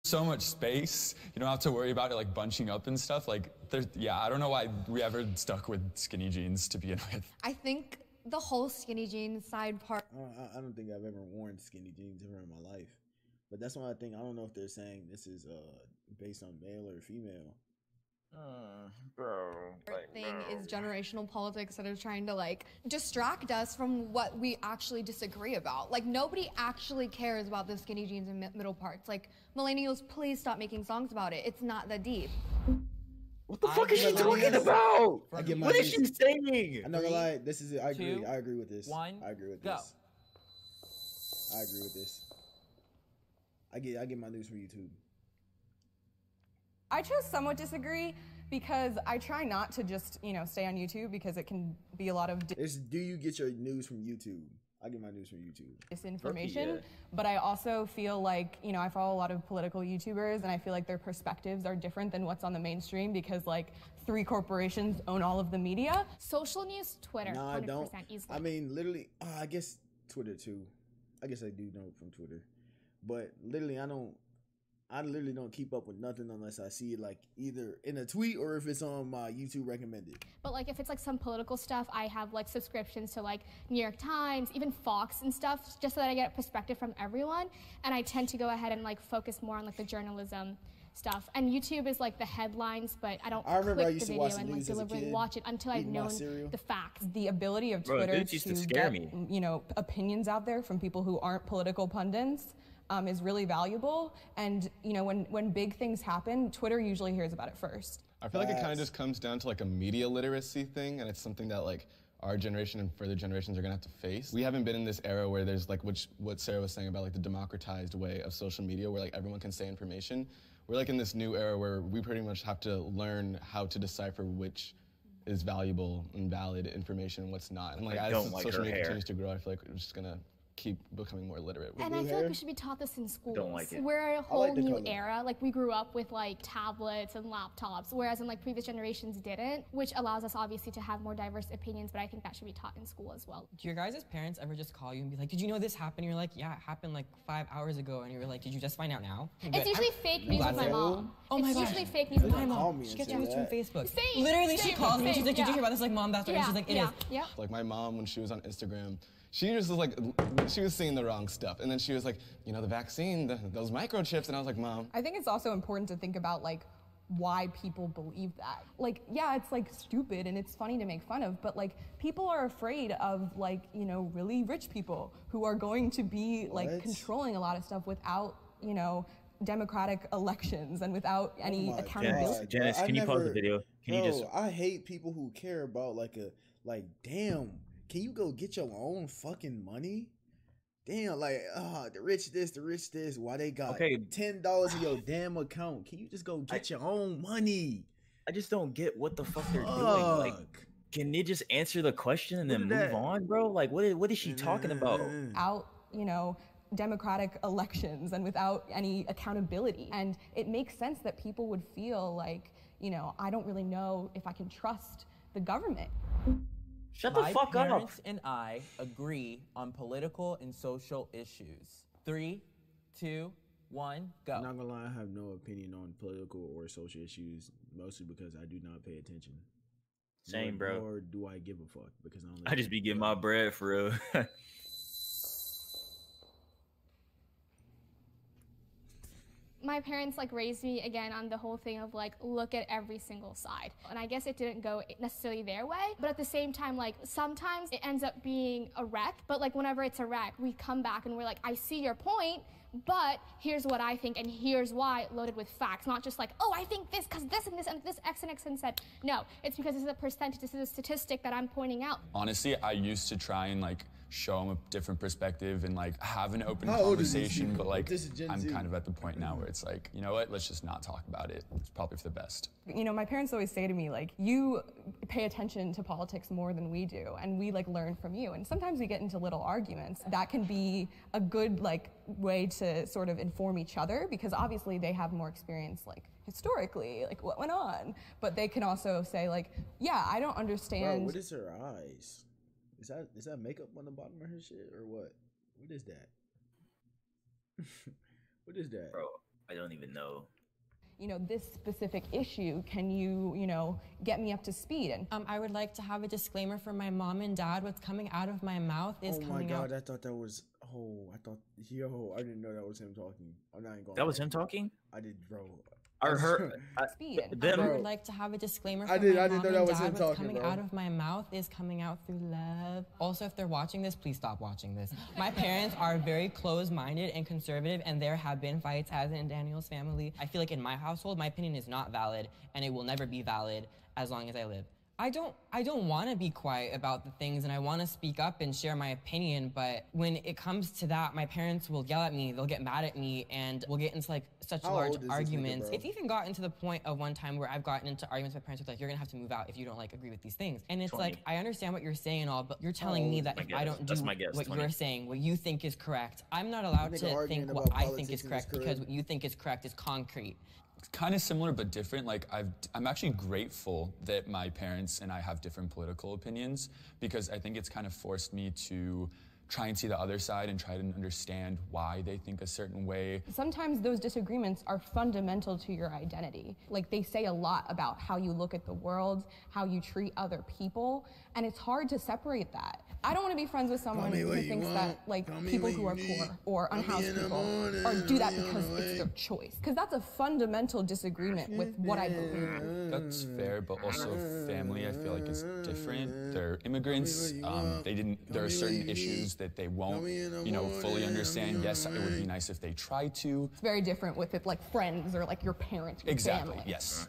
so much space. You don't have to worry about it like bunching up and stuff. Like, yeah, I don't know why we ever stuck with skinny jeans to begin with. I think the whole skinny jeans side part. I don't think I've ever worn skinny jeans ever in my life. But that's why I think, I don't know if they're saying this is based on male or female. Bro, like, Thing is generational politics that are trying to like distract us from what we actually disagree about. Like nobody actually cares about the skinny jeans and middle parts. Like millennials, please stop making songs about it. It's not that deep. what the fuck is she talking about? What is she saying? I'm not gonna lie, this is it. I agree with this. One, I agree with go. this. I agree with this. I get my news from YouTube. I just somewhat disagree because I try not to just, stay on YouTube because it can be a lot of Do you get your news from YouTube? I get my news from YouTube. disinformation, but I also feel like, I follow a lot of political YouTubers and I feel like their perspectives are different than what's on the mainstream because like 3 corporations own all of the media. Social news, Twitter, No, 100% I don't. easily. I mean, literally, I guess Twitter too. I guess I do know from Twitter. But literally, I literally don't keep up with nothing unless I see it like either in a tweet or if it's on my YouTube recommended. But like if it's like some political stuff, I have like subscriptions to like New York Times, even Fox and stuff, just so that I get a perspective from everyone. And I tend to go ahead and like focus more on like the journalism stuff. And YouTube is like the headlines, but I don't click the video and like deliberately watch it until I've known the facts. The ability of Twitter to scare get, me. Opinions out there from people who aren't political pundits is really valuable. And, when big things happen, Twitter usually hears about it first. I feel like it kind of just comes down to like a media literacy thing, and it's something that like our generation and further generations are gonna have to face. We haven't been in this era where there's like, what Sarah was saying about like the democratized way of social media where like everyone can say information. We're like in this new era where we pretty much have to learn how to decipher which is valuable and valid information and what's not. And like as social media continues to grow, I feel like we're just gonna keep becoming more literate. And I feel like we should be taught this in schools. Don't like it. We're a whole new era. Like we grew up with like tablets and laptops, whereas in like previous generations didn't, which allows us obviously to have more diverse opinions, but I think that should be taught in school as well. Do your guys' parents ever just call you and be like, did you know this happened? And you're like, yeah, it happened like 5 hours ago. And you're like, did you just find out now? It's usually fake news with my mom. Oh my gosh. It's usually fake news with my mom. She gets news from Facebook. Same, Literally, same, she calls me. She's like, did you yeah. hear about this? Like, mom, that's right. And she's like, it is. Yeah. Like my mom, when she was on Instagram, she just was like, she was seeing the wrong stuff. And then she was like, the vaccine, those microchips. And I was like, Mom. I think it's also important to think about like why people believe that. Like, yeah, it's like stupid and it's funny to make fun of, but like people are afraid of like, really rich people who are going to be like controlling a lot of stuff without, democratic elections and without any accountability. Janix, can you pause the video? I hate people who care about damn, can you go get your own fucking money? Damn, the rich this, the rich this. Why they got $10 in your damn account? Can you just go get your own money? I just don't get what the fuck they're doing. Like, can they just answer the question and then move on, bro? Like, what is she talking about? Democratic elections and without any accountability. And it makes sense that people would feel like, I don't really know if I can trust the government. Shut the fuck up. My parents and I agree on political and social issues. 3, 2, 1, go. I'm not gonna lie, I have no opinion on political or social issues, mostly because I do not pay attention. Same, bro. Or do I give a fuck? Because I just be getting my bread for real. My parents raised me again on the whole thing of look at every single side. And I guess it didn't go necessarily their way, but at the same time, sometimes it ends up being a wreck, but whenever it's a wreck, we come back and we're like, I see your point, but here's what I think and here's why, loaded with facts, not just oh, I think this because this and this X and X and said. No, it's because this is a percentage, this is a statistic that I'm pointing out. Honestly, I used to try and show them a different perspective and have an open conversation, but I'm kind of at the point now where it's you know what, let's just not talk about it. It's probably for the best. My parents always say to me you pay attention to politics more than we do, and we learn from you. And sometimes we get into little arguments. That can be a good way to sort of inform each other, because obviously they have more experience historically, what went on. But they can also say yeah, I don't understand. Bro, what is her eyes? Is that makeup on the bottom of her shit or what? What is that? What is that? Bro, I don't even know. This specific issue, can you, get me up to speed? And I would like to have a disclaimer from my mom and dad. What's coming out of my mouth is coming out. Oh my God, I thought that was, I didn't know that was him talking. I'm not even going. That was him talking? I did, bro. I heard. I would like to have a disclaimer from I didn't know that was him talking, what's coming bro. out of my mouth is coming out through love. Also, if they're watching this, please stop watching this. My parents are very closed-minded and conservative, and there have been fights, as in Daniel's family. I feel like in my household, my opinion is not valid, and it will never be valid as long as I live. I don't want to be quiet about the things, and I want to speak up and share my opinion, but when it comes to that, my parents will yell at me, they'll get mad at me, and we'll get into like such large arguments. It's even gotten to the point of one time where I've gotten into arguments with my parents, like, you're gonna have to move out if you don't like agree with these things. And it's 20. Like, I understand what you're saying and all, but you're telling me that if I don't do what 20. You're saying, what you think is correct, I'm not allowed to think what I think is correct because what you think is correct is concrete. Kind of similar but different. Like I'm actually grateful that my parents and I have different political opinions, because I think it's kind of forced me to try and see the other side and try to understand why they think a certain way. Sometimes those disagreements are fundamental to your identity. Like, they say a lot about how you look at the world, how you treat other people, and it's hard to separate that. I don't want to be friends with someone who thinks that, like, people who are poor or unhoused people do that because it's their choice. Because that's a fundamental disagreement with what I believe. That's fair, but also family, I feel like, is different. They're immigrants. There are certain issues that they won't, fully understand. Yes, it would be nice if they try to. It's very different with it, like friends or like your parents, your exactly, family. Yes.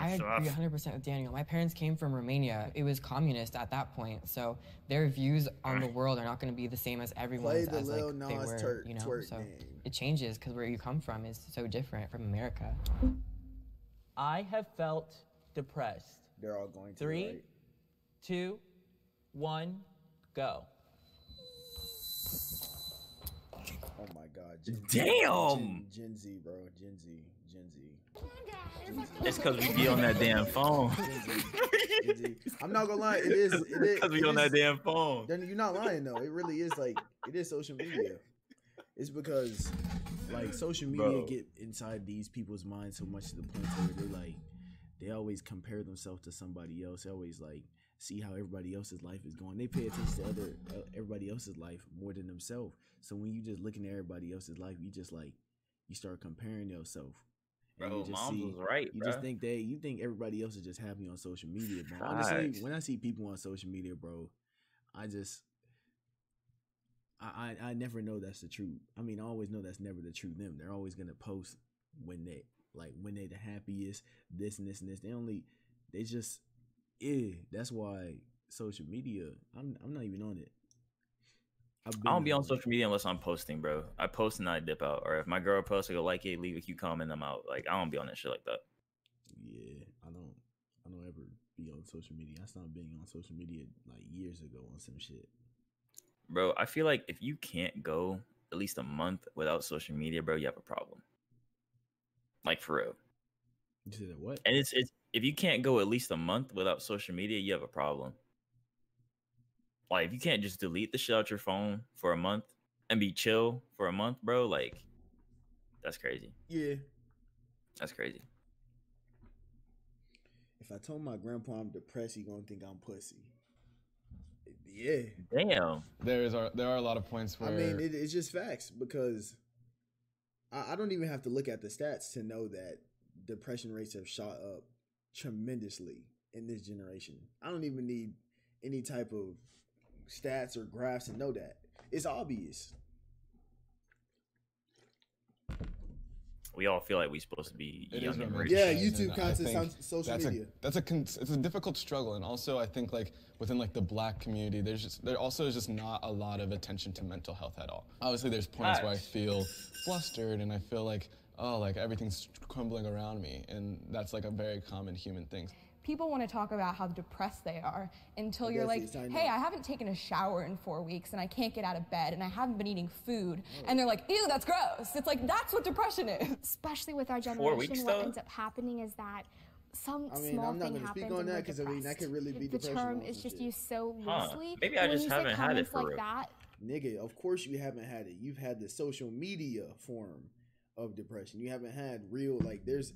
I agree 100% with Daniel. My parents came from Romania. It was communist at that point, so their views on the world are not going to be the same as everyone's as like they were, so it changes because where you come from is so different from America. I have felt depressed. They're all going to. 3, right? 2, 1, go. Oh my God. Gen Z, bro. Gen Z. It's because we be on that damn phone. Gen Z. I'm not gonna lie, it is because we on that damn phone. You're not lying though. It really is like, it is social media. It's because like social media get inside these people's minds so much to the point where they always compare themselves to somebody else. They always like see how everybody else's life is going. They pay attention to everybody else's life more than themselves. So when you just looking at everybody else's life, you just like, you start comparing yourself. Bro, mom was right, You bro. just think you think everybody else is just happy on social media, bro. Honestly, when I see people on social media, bro, I never know that's the truth. I mean, I always know that's never the truth. They're always gonna post when they the happiest, this and this and this. That's why social media, I'm not even on it. I don't be on social media unless I'm posting, bro. I post and I dip out. Or if my girl posts, I go like it, leave a cute comment, I'm out. Like, I don't be on that shit like that. Yeah, I don't ever be on social media. I stopped being on social media like years ago on some shit. Bro, I feel like if you can't go at least a month without social media, bro, you have a problem. Like, for real. You said that what? And it's if you can't go at least a month without social media, you have a problem. Like, if you can't just delete the shit out your phone for a month and be chill for a month, bro, like, that's crazy. Yeah. That's crazy. If I told my grandpa I'm depressed, he gonna think I'm pussy. Yeah. Damn. There are a lot of points where... I mean, it's just facts, because I don't even have to look at the stats to know that depression rates have shot up tremendously in this generation. I don't even need any type of stats or graphs to know that. It's obvious. We all feel like we're supposed to be young and rich. Yeah, YouTube content on social media. It's a difficult struggle, and also I think like within like the Black community, there also is just not a lot of attention to mental health at all. Obviously, there's points where I feel flustered and I feel like, oh, like everything's crumbling around me, and that's like a very common human thing. People want to talk about how depressed they are until you're like, hey, I haven't taken a shower in 4 weeks and I can't get out of bed and I haven't been eating food. And they're like, ew, that's gross. It's like, that's what depression is. Especially with our generation, what ends up happening is that small thing happens. I'm not going to speak on that because that could really be depression. The term is just used so loosely. Maybe I just haven't had it for real. Nigga, of course you haven't had it. You've had the social media form of depression. You haven't had real, like, there's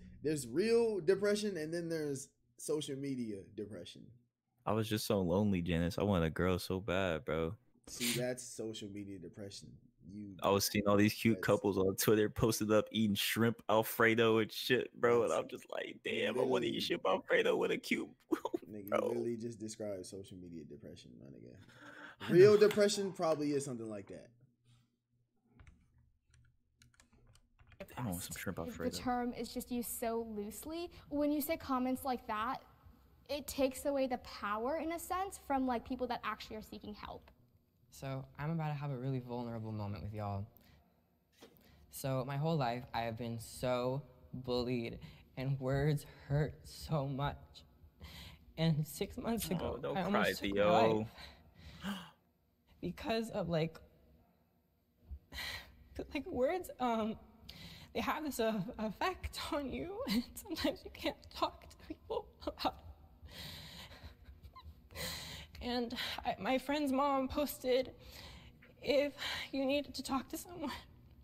real depression, and then there's social media depression. I was just so lonely, Janice. I wanted a girl so bad, bro. See, that's social media depression. I was seeing all these cute couples on Twitter posted up eating shrimp Alfredo and shit, bro. And I'm just like, damn, I want to eat shrimp Alfredo with a cute. Nigga, you literally just described social media depression, my nigga. Real depression probably is something like that. I want some shrimp Alfredo. The term is just used so loosely. When you say comments like that, it takes away the power, in a sense, from like people that actually are seeking help. So I'm about to have a really vulnerable moment with y'all. So my whole life, I have been so bullied, and words hurt so much. And 6 months ago, I almost took my life because of like words. They have this effect on you, and sometimes you can't talk to people about it. And my friend's mom posted, if you needed to talk to someone,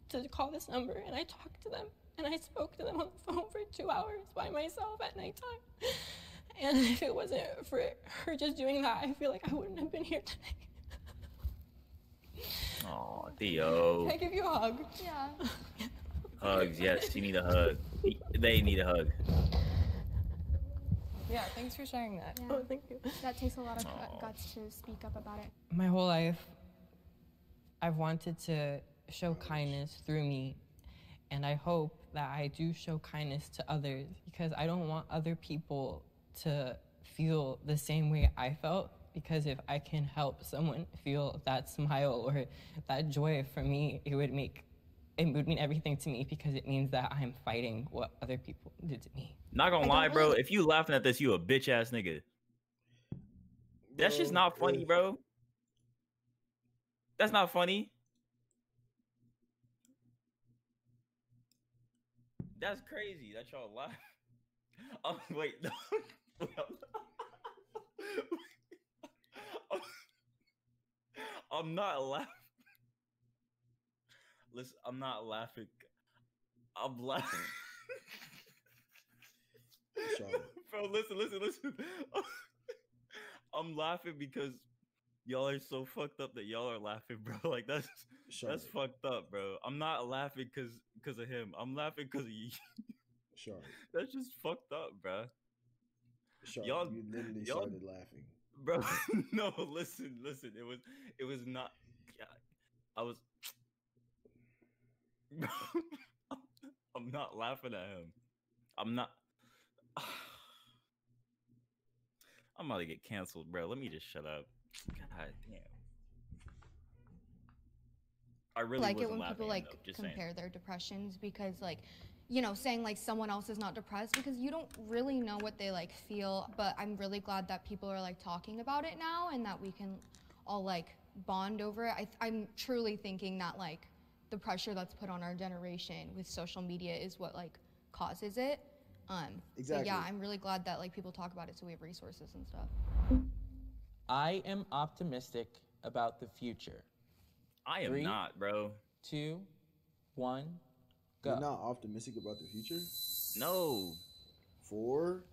to call this number, and I talked to them, and I spoke to them on the phone for 2 hours by myself at nighttime. And if it wasn't for her just doing that, I feel like I wouldn't have been here today. Oh, Theo. Can I give you a hug? Yeah. Hugs, yes, you need a hug. They need a hug. Yeah, thanks for sharing that. Yeah. Oh, thank you. That takes a lot of guts to speak up about it. My whole life, I've wanted to show kindness through me, and I hope that I do show kindness to others, because I don't want other people to feel the same way I felt, because if I can help someone feel that smile or that joy for me, it would mean everything to me, because it means that I'm fighting what other people did to me. Not gonna lie, bro. If you laughing at this, you a bitch ass nigga. That's just not funny, bro. That's not funny. That's crazy that y'all laugh. Oh wait, no. I'm not laughing. Listen, I'm not laughing. I'm laughing. Bro, listen. I'm laughing because y'all are so fucked up that y'all are laughing, bro. Like that's fucked up, bro. I'm not laughing because of him. I'm laughing because of you. Sure. That's just fucked up, bro. Sure. You literally started laughing, bro. No, listen. It was not. Yeah, I was. Bro, I'm not laughing at him. I'm not. I'm about to get canceled, bro. Let me just shut up. God damn. I really like wasn't it when people like compare their depressions, because like, you know, saying like someone else is not depressed, because you don't really know what they like feel. But I'm really glad that people are like talking about it now, and that we can all like bond over it. I'm truly thinking that like the pressure that's put on our generation with social media is what like causes it. Exactly. So yeah, I'm really glad that like people talk about it, so we have resources and stuff. I am optimistic about the future. I am 3, not, bro. 2, 1, go. You're not optimistic about the future? No. 4.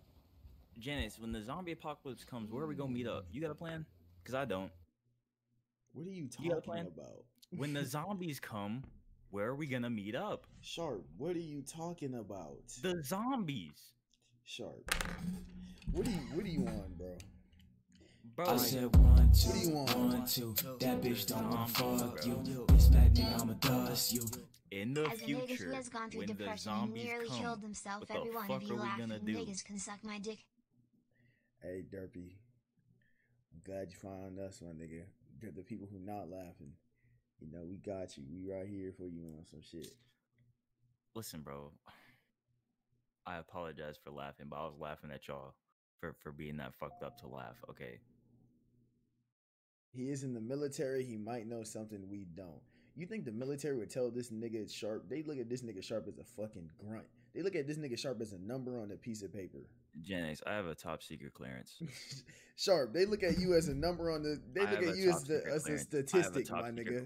Janice, when the zombie apocalypse comes, where are we gonna meet up? You got a plan? Because I don't. What are you talking about? When the zombies come, where are we gonna meet up? Sharp, what are you talking about? The zombies. Sharp. What do you want, bro? Bro, I said 1, 2, what do you want? 1, 2. That bitch don't wanna fuck you. This bad nigga, I'ma dust you. In the As future, a nigga who has gone through when depression the zombies and nearly come, killed himself, what every the one fuck of you are we laughing gonna do? niggas can suck my dick. Hey, Derpy. I'm glad you found us, my nigga. The people who not laughing. You know, we got you. We right here for you on some shit. Listen, bro. I apologize for laughing, but I was laughing at y'all for being that fucked up to laugh, okay? He is in the military. He might know something we don't. You think the military would tell this nigga Sharp? They look at this nigga Sharp as a fucking grunt. They look at this nigga Sharp as a number on a piece of paper. Janix, I have a top secret clearance. Sharp, they look at you as a number on the. They look at you as a statistic, my nigga.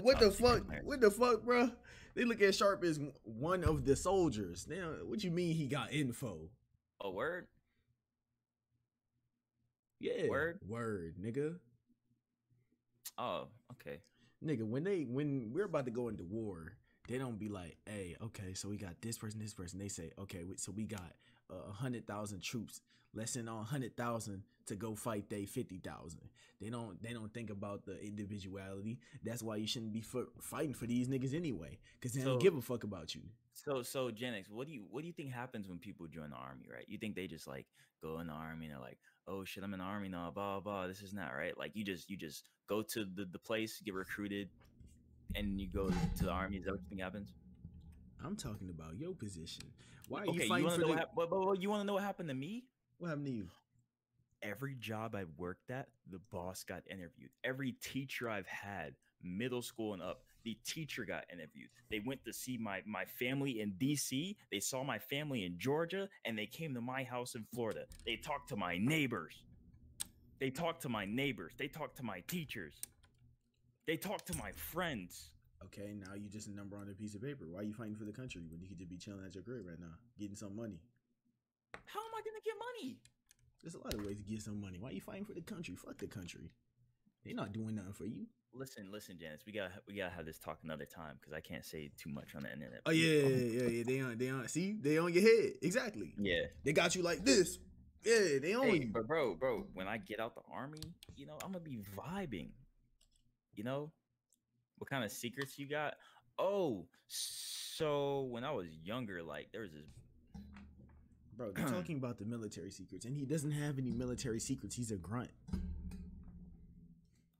What the fuck? What the fuck, bro? They look at Sharp as one of the soldiers. Now, what you mean he got info? A word? Yeah. Word, nigga. Oh, okay. Nigga, when we're about to go into war, they don't be like, hey, okay, so we got this person. They say, okay, so we got 100,000 troops. Let's send on 100,000 to go fight they 50,000. They don't think about the individuality. That's why you shouldn't be fighting for these niggas anyway, because they don't give a fuck about you. So Janix, what do you think happens when people join the army, right? You think they just like go in the army and they're like, oh shit, I'm in the army now, blah blah. This is not right. Like you just go to the place, get recruited, and you go to the army. Is that what you think happens? I'm talking about your position. Why are you fighting for but you want to know what happened to me? What happened to you? Every job I worked at, the boss got interviewed. Every teacher I've had, middle school and up, the teacher got interviewed. They went to see my family in DC. They saw my family in Georgia, and they came to my house in Florida. They talked to my neighbors. They talked to my neighbors. They talked to my teachers. They talked to my friends. Okay, now you just a number on a piece of paper. Why are you fighting for the country when you could just be chilling at your crib right now, getting some money? How am I gonna get money? There's a lot of ways to get some money. Why are you fighting for the country? Fuck the country. They're not doing nothing for you. Listen, Janice. We gotta have this talk another time because I can't say too much on the internet. Oh yeah. They on. See, they on your head. Exactly. Yeah. They got you like this. Yeah, they on you. But bro, when I get out the army, I'm gonna be vibing. What kind of secrets you got? Oh, so when I was younger, like there was this. Bro, they're talking about the military secrets, and he doesn't have any military secrets. He's a grunt.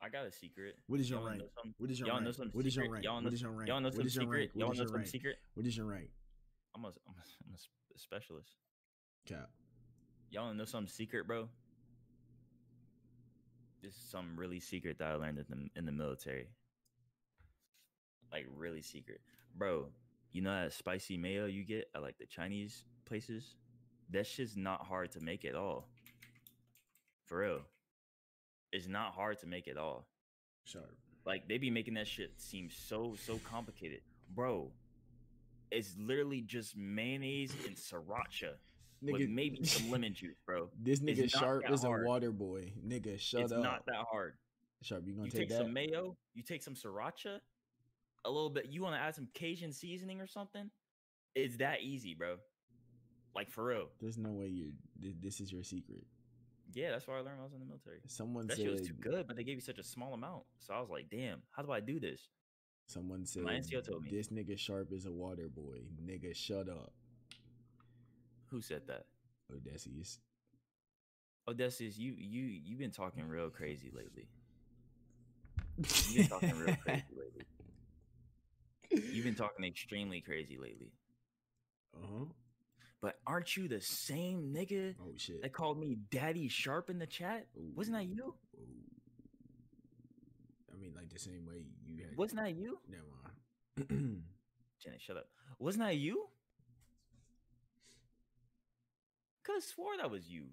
I got a secret. What is your rank? What is your rank? What is your rank? What is your rank? Y'all know some secret. Y'all know some secret. What is your rank? I'm a specialist. Cap. Y'all know some secret, bro? This is some really secret that I learned in the military. Like really secret, bro. You know that spicy mayo you get at like the Chinese places? That shit's not hard to make at all. For real. It's not hard to make at all. Sure. Like they be making that shit seem so complicated. Bro, it's literally just mayonnaise and sriracha. Nigga, with maybe some lemon juice, bro. This nigga Sharp is a water boy. Nigga, shut up. It's not that hard. Sharp, you gonna take some mayo, you take some sriracha, a little bit. You want to add some Cajun seasoning or something? It's that easy, bro. Like for real. There's no way this is your secret. Yeah, that's what I learned when I was in the military. Someone that said shit was too good, but they gave you such a small amount. So I was like, damn, how do I do this? Someone said my NCO told me this nigga Sharp is a water boy. Nigga, shut up. Who said that? Odysseus. Odysseus, you've been talking real crazy lately. You've been talking real crazy lately. You've been talking extremely crazy lately. Uh-huh. But aren't you the same nigga that called me Daddy Sharp in the chat? Ooh. Wasn't that you? Ooh. I mean, like the same way you had. Wasn't that you? Never mind. Jenny, shut up. Wasn't that you? Could have swore that was you.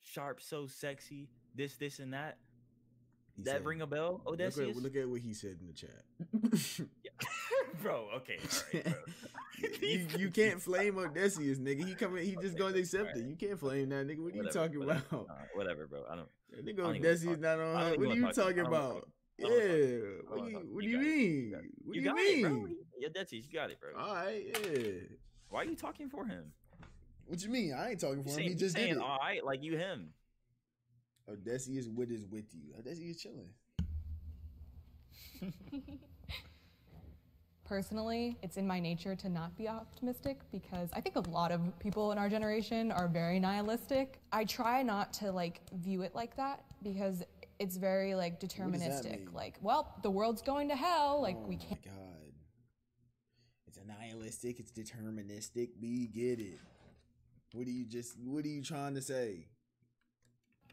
Sharp, so sexy. This, and that. That ring a bell, Odysseus? Look at what he said in the chat. Bro, okay. All right, bro. you can't flame Odysseus, nigga. He just gonna accept it. You can't flame that nigga. What are you talking about? Whatever, bro. I don't. Nigga, Odysseus not on. What are you talking about? Yeah. What do you mean? What do you mean? Yeah, Odysseus, you got it, bro. All right, yeah. Why are you talking for him? What you mean? I ain't talking for him. He just did it. All right, like you him. Odysseus is with you. Odysseus chilling. Personally, it's in my nature to not be optimistic because I think a lot of people in our generation are very nihilistic. I try not to view it like that because it's very deterministic. Like, well, the world's going to hell. We can't. Oh my God. It's a nihilistic. It's deterministic. We get it. What are you trying to say?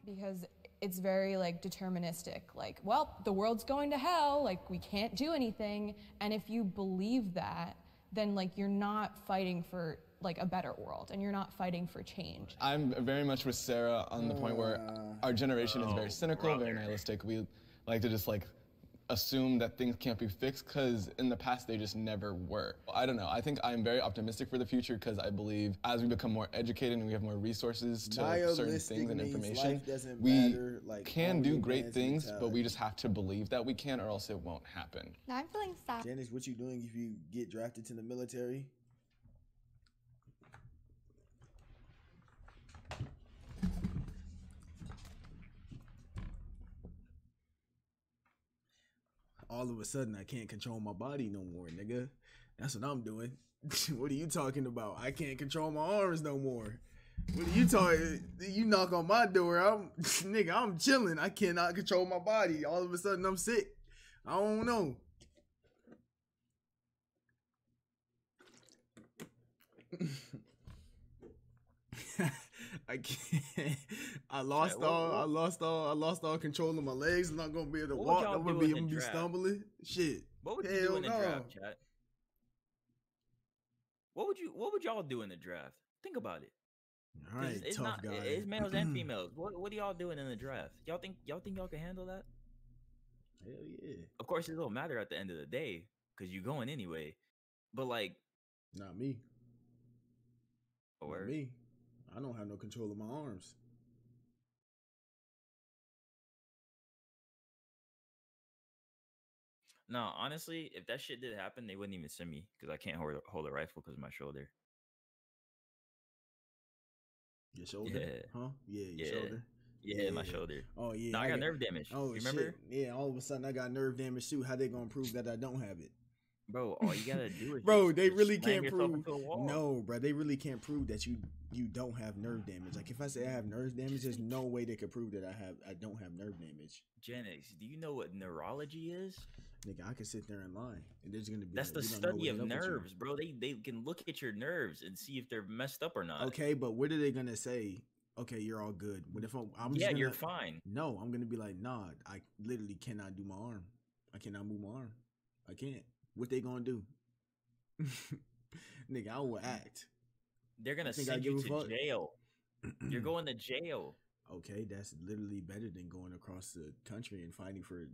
Because it's very like deterministic, like, well, the world's going to hell, like we can't do anything. And if you believe that, then like you're not fighting for like a better world, and you're not fighting for change. I'm very much with Sarah on the point where our generation is very cynical, very nihilistic. We like to just like assume that things can't be fixed because in the past they just never were. I don't know. I think I'm very optimistic for the future because I believe as we become more educated and we have more resources to certain things and information, we can do great things, but we just have to believe that we can or else it won't happen. Now I'm feeling sad. Janix, what you doing if you get drafted to the military? All of a sudden, I can't control my body no more, nigga. That's what I'm doing. What are you talking about? I can't control my arms no more. What are you talking? You knock on my door, nigga, I'm chilling. I cannot control my body. All of a sudden, I'm sick. I don't know. I can't. I lost all control of my legs. I'm not gonna be able to walk. I'm gonna be stumbling. Shit. What would you do in the draft, chat? What would y'all do in the draft? Think about it. All right, it's tough guy. It's males and females. What are y'all doing in the draft? Y'all think y'all can handle that? Hell yeah. Of course, it don't matter at the end of the day because you're going anyway. But like, not me. Or not me. I don't have no control of my arms. No, honestly, if that shit did happen, they wouldn't even send me because I can't hold a rifle because of my shoulder. Your shoulder? Yeah. Huh? Yeah, your shoulder? Yeah, my shoulder. Oh, yeah. No, I got nerve damage. Oh, remember? Shit. Yeah, all of a sudden I got nerve damage too. How they gonna prove that I don't have it? Bro, all you gotta do is bro, they really can't prove. No, bro, they really can't prove that you don't have nerve damage. Like if I say I have nerve damage, there's no way they could prove that I don't have nerve damage. Janix, do you know what neurology is? Nigga, I can sit there and lie, and there's gonna be. That's the study of nerves, bro. They can look at your nerves and see if they're messed up or not. Okay, but what are they gonna say? Okay, you're all good. But if I'm just you're fine. No, I'm gonna be like, nah, I literally cannot do my arm. I cannot move my arm. I can't. What they gonna do? Nigga, I will act. They're gonna send you to jail. You're going to jail. Okay, that's literally better than going across the country and fighting for,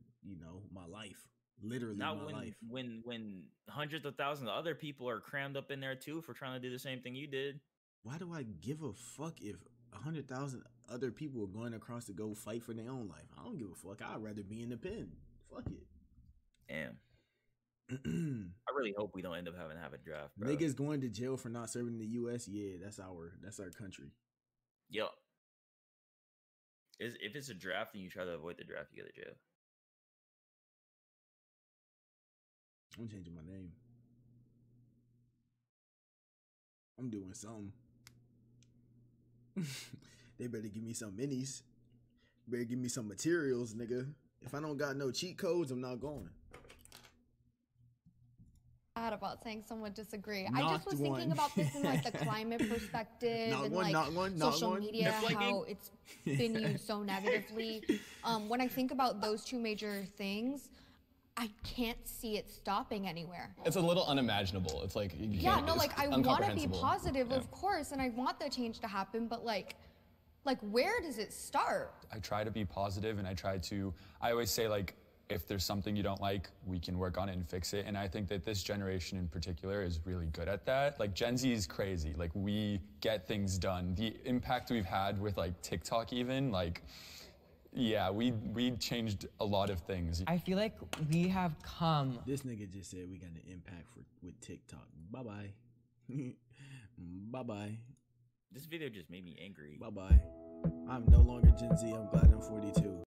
my life. Literally not my life. When hundreds of thousands of other people are crammed up in there too for trying to do the same thing you did. Why do I give a fuck if 100,000 other people are going across to go fight for their own life? I don't give a fuck. I'd rather be in the pen. Fuck it. Damn. I really hope we don't end up having to have a draft, bro. Niggas going to jail for not serving the U.S. Yeah, that's our country. Yep. If it's a draft and you try to avoid the draft, you go to jail. I'm changing my name. I'm doing something. They better give me some minis. Better give me some materials, nigga. If I don't got no cheat codes, I'm not going. About saying someone disagree. I just was thinking about this in like the climate perspective and social media, how it's been used so negatively. When I think about those two major things, I can't see it stopping anywhere. It's a little unimaginable. It's like I want to be positive, of course, and I want the change to happen, but like where does it start? I try to be positive, and I always say like, if there's something you don't like, we can work on it and fix it. And I think that this generation in particular is really good at that. Like Gen Z is crazy. Like we get things done. The impact we've had with like TikTok even, like, yeah, we changed a lot of things. I feel like we have come. This nigga just said we got an impact with TikTok. Bye-bye. Bye-bye. This video just made me angry. Bye-bye. I'm no longer Gen Z. I'm glad I'm 42.